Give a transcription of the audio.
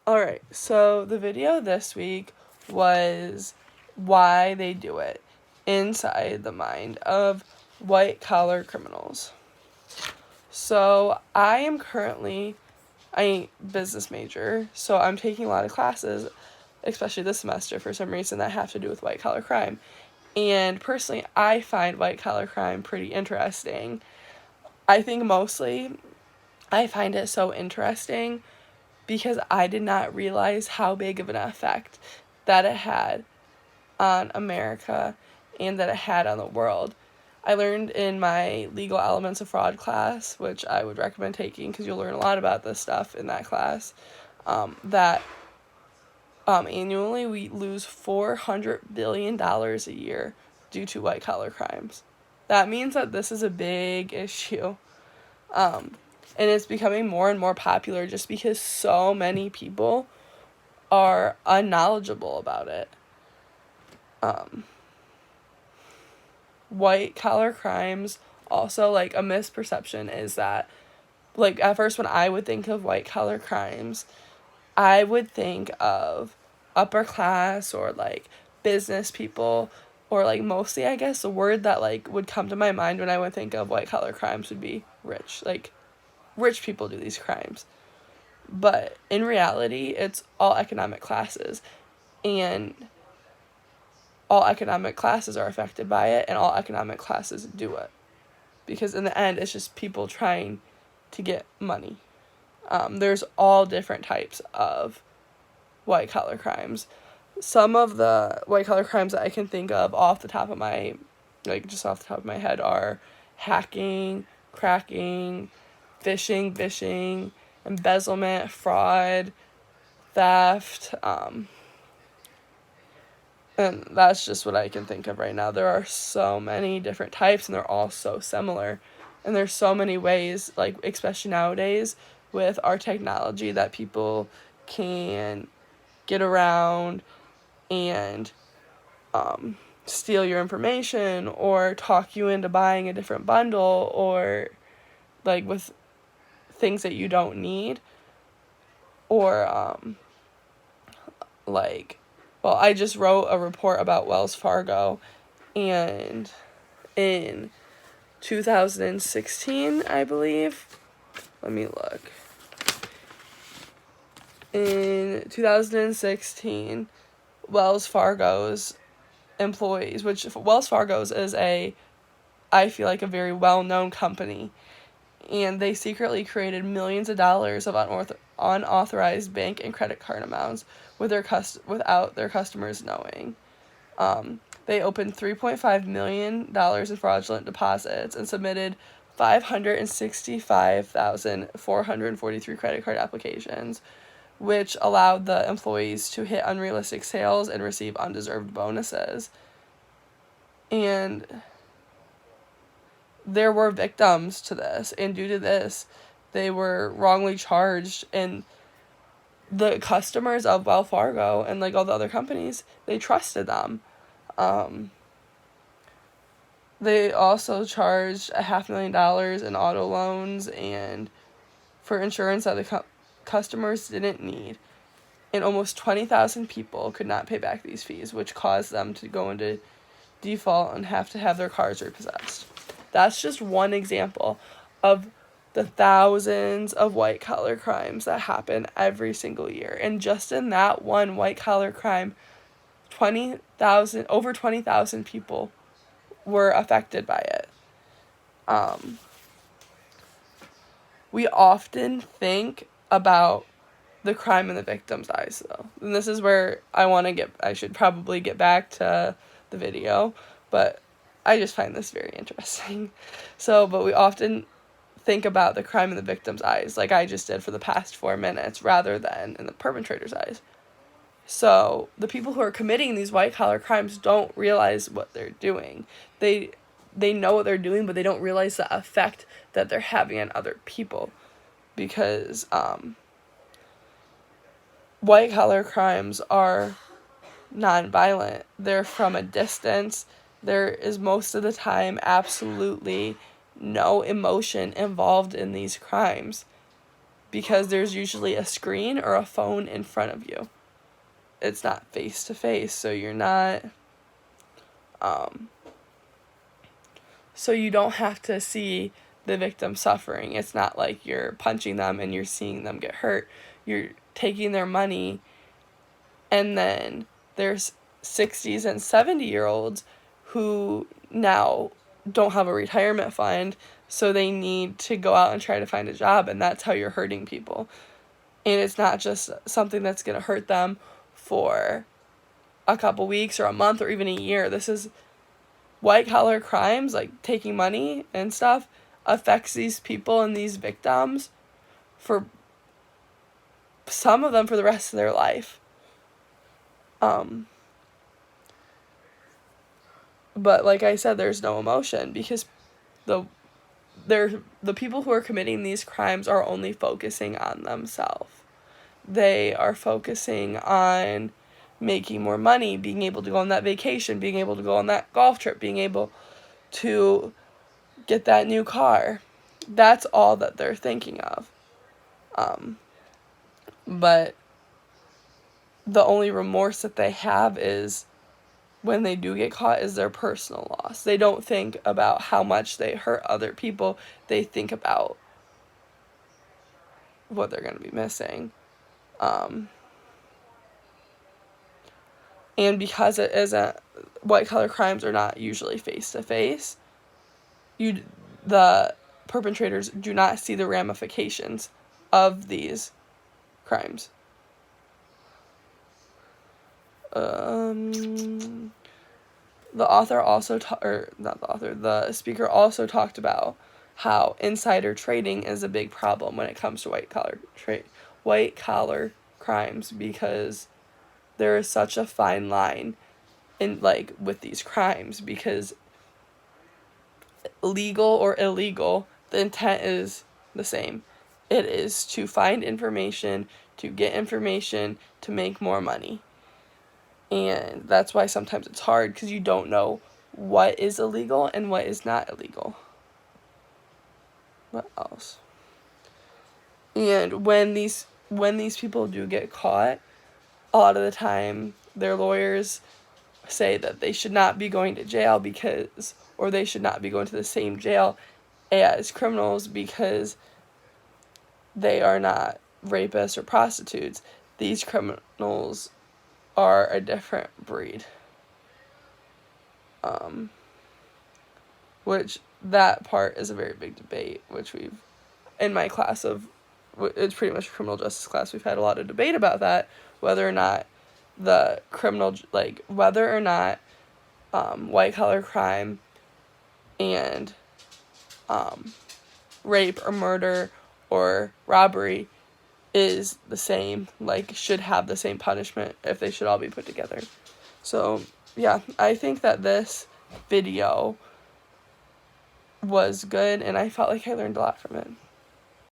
Alright, so the video this week was why they do it inside the mind of white collar criminals. So I am currently a business major, so I'm taking a lot of classes, especially this semester for some reason, that have to do with white collar crime. And personally, I find white collar crime pretty interesting. I think mostly I find it so interesting because I did not realize how big of an effect that it had on America and that it had on the world. I learned in my legal elements of fraud class, which I would recommend taking because you'll learn a lot about this stuff in that class, that annually we lose $400 billion a year due to white collar crimes. That means that this is a big issue. And it's becoming more and more popular just because so many people are unknowledgeable about it. White collar crimes also, like, a misperception is that, like, at first when I would think of white collar crimes, I would think of upper class or like business people, or like mostly I guess the word that like would come to my mind when I would think of white collar crimes would be rich. Like, rich people do these crimes. But in reality, it's all economic classes, and all economic classes are affected by it, and all economic classes do it. Because in the end, it's just people trying to get money. There's all different types of white collar crimes. Some of the white collar crimes that I can think of off the top of my, like just off the top of my head, are hacking, cracking, phishing, embezzlement, fraud, theft, and that's just what I can think of right now. There are so many different types, and they're all so similar. And there's so many ways, like, especially nowadays, with our technology, that people can get around and steal your information or talk you into buying a different bundle, or, like, with things that you don't need. Or, like, well, I just wrote a report about Wells Fargo, and in 2016, I believe, let me look. In 2016, Wells Fargo's employees, which Wells Fargo's is I feel like a very well-known company, and they secretly created millions of dollars of unauthorized bank and credit card amounts without their customers knowing. They opened $3.5 million in fraudulent deposits and submitted 565,443 credit card applications, which allowed the employees to hit unrealistic sales and receive undeserved bonuses. And there were victims to this, and due to this, they were wrongly charged, and the customers of Wells Fargo and like all the other companies, they trusted them. They also charged $500,000 in auto loans and for insurance that the customers didn't need. And almost 20,000 people could not pay back these fees, which caused them to go into default and have to have their cars repossessed. That's just one example of the thousands of white collar crimes that happen every single year. And just in that one white collar crime, over 20,000 people were affected by it. We often think about the crime in the victim's eyes, though. And this is where I should probably get back to the video, but I just find this very interesting. But we often think about the crime in the victim's eyes, like I just did for the past 4 minutes, rather than in the perpetrator's eyes. So the people who are committing these white collar crimes don't realize what they're doing. They know what they're doing, but they don't realize the effect that they're having on other people, because white collar crimes are nonviolent. They're from a distance. There is most of the time absolutely no emotion involved in these crimes, because there's usually a screen or a phone in front of you. It's not face to face, so you're not, so you don't have to see the victim suffering. It's not like you're punching them and you're seeing them get hurt. You're taking their money, and then there's 60s and 70-year-olds who now don't have a retirement fund, so they need to go out and try to find a job, and that's how you're hurting people. And it's not just something that's going to hurt them for a couple weeks or a month or even a year. This is white collar crimes, like taking money and stuff, affects these people and these victims for some of them for the rest of their life. But like I said, there's no emotion because the people who are committing these crimes are only focusing on themselves. They are focusing on making more money, being able to go on that vacation, being able to go on that golf trip, being able to get that new car. That's all that they're thinking of. But the only remorse that they have is when they do get caught is their personal loss. They don't think about how much they hurt other people. They think about what they're going to be missing. And because it isn't, white collar crimes are not usually face to face, the perpetrators do not see the ramifications of these crimes. The speaker also talked about how insider trading is a big problem when it comes to white collar crimes, because there is such a fine line in with these crimes, because legal or illegal, the intent is the same. It is to find information, to get information, to make more money. And that's why sometimes it's hard, because you don't know what is illegal and what is not illegal. What else? And when these people do get caught, a lot of the time their lawyers say that they should not be going to jail or they should not be going to the same jail as criminals because they are not rapists or prostitutes. These criminals are a different breed. Which that part is a very big debate, which in my class it's pretty much a criminal justice class, we've had a lot of debate about that, whether or not white collar crime and rape or murder or robbery is the same, should have the same punishment, if they should all be put together. So yeah, I think that this video was good, and I felt like I learned a lot from it.